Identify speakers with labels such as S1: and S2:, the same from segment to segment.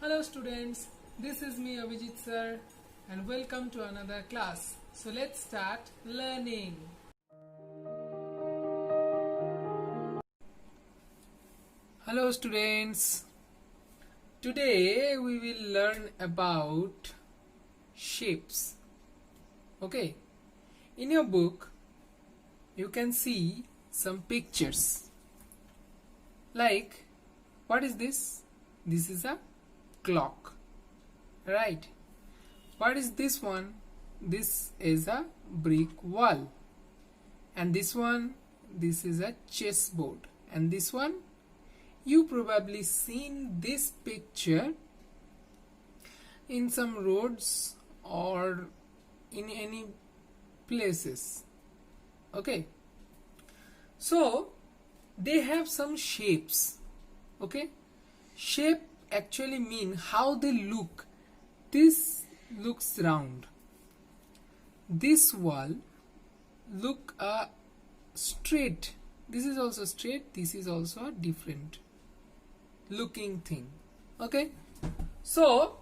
S1: Hello students, this is me Abhijit sir and welcome to another class. So let's start learning. Hello students, today we will learn about shapes. Okay, in your book you can see some pictures. Like, what is this? This is a clock, right? What is this one? This is a brick wall, and this one, this is a chessboard, and this one, you probably seen this picture in some roads or in any places. Okay, so they have some shapes. Okay, shape actually mean how they look. This looks round, this wall look straight, this is also straight, this is also a different looking thing. Okay, so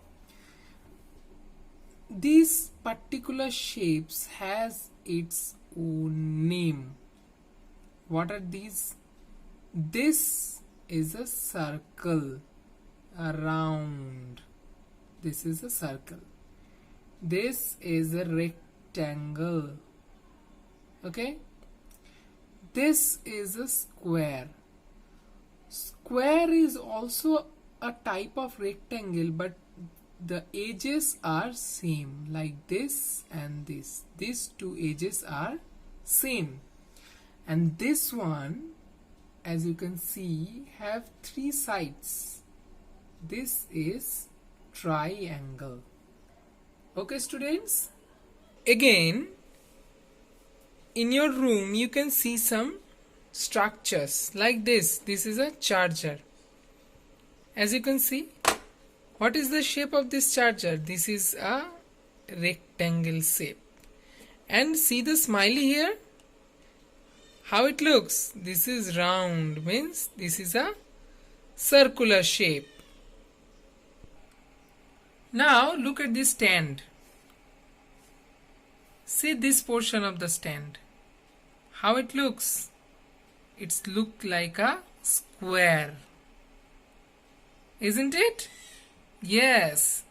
S1: these particular shapes has its own name. What are these? This is a circle, a round. This is a circle. This is a rectangle. Okay, this is a square. Square is also a type of rectangle, but the edges are same, like this and this. These two edges are same, and this one, as you can see, have three sides. This is triangle. Okay students, again in your room you can see some structures like this. This is a charger. As you can see, what is the shape of this charger? This is a rectangle shape. And see the smiley here, how it looks. This is round, means this is a circular shape. Now look at this stand. See this portion of the stand, how it looks. It's look like a square, isn't it? Yes.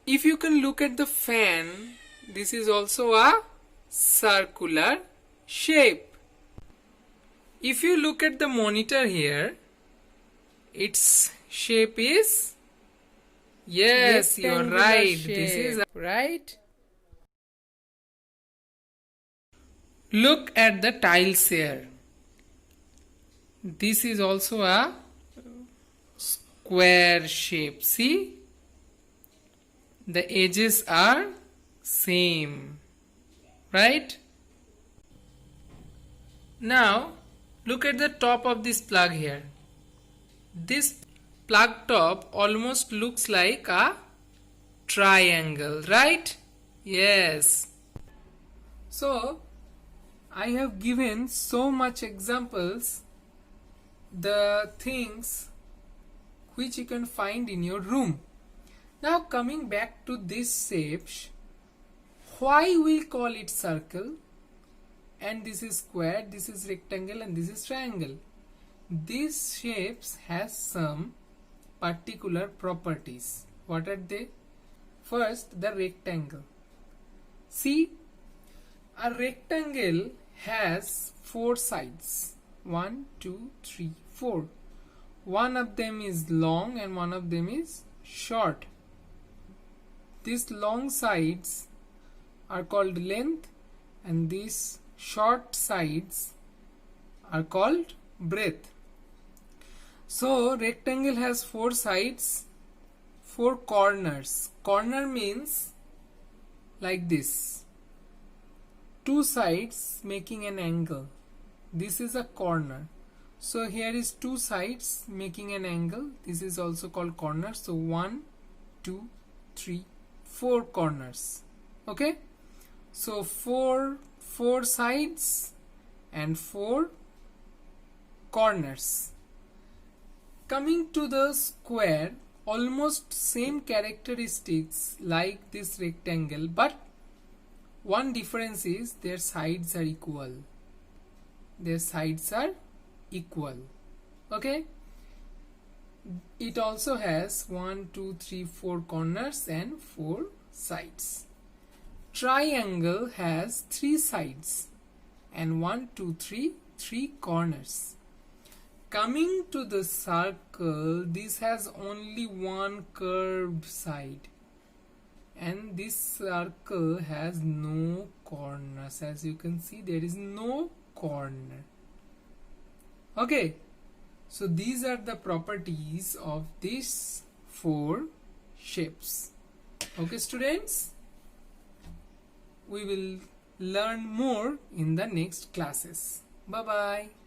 S1: If you can look at the fan, this is also a circular shape. If you look at the monitor here, its shape is, yes, you're right. Shape. This is right. Look at the tiles here. This is also a square shape. See? The edges are same. Right? Now, look at the top of this plug here. This plug top almost looks like a triangle, right? Yes. So, I have given so much examples, the things which you can find in your room. Now coming back to this shapes, why we call it circle, and this is square, this is rectangle, and this is triangle. These shapes has some particular properties. What are they? First, the rectangle. See, a rectangle has four sides. 1, 2, 3, 4. One of them is long and one of them is short. These long sides are called length, and these short sides are called breadth. So rectangle has four sides, four corners. Corner means like this, two sides making an angle. This is a corner. So here is two sides making an angle. This is also called corner. So 1, 2, 3, 4 corners. Okay, so four sides and 4 corners. Coming to the square, almost same characteristics like this rectangle, but one difference is their sides are equal. Their sides are equal. Okay, it also has 1 2 3 4 corners and 4 sides. Triangle has 3 sides and 1 2 3 corners. Coming to the circle, this has only one curved side, and this circle has no corners. As you can see, there is no corner. Okay, so these are the properties of these 4 shapes. Okay, students, we will learn more in the next classes. Bye bye.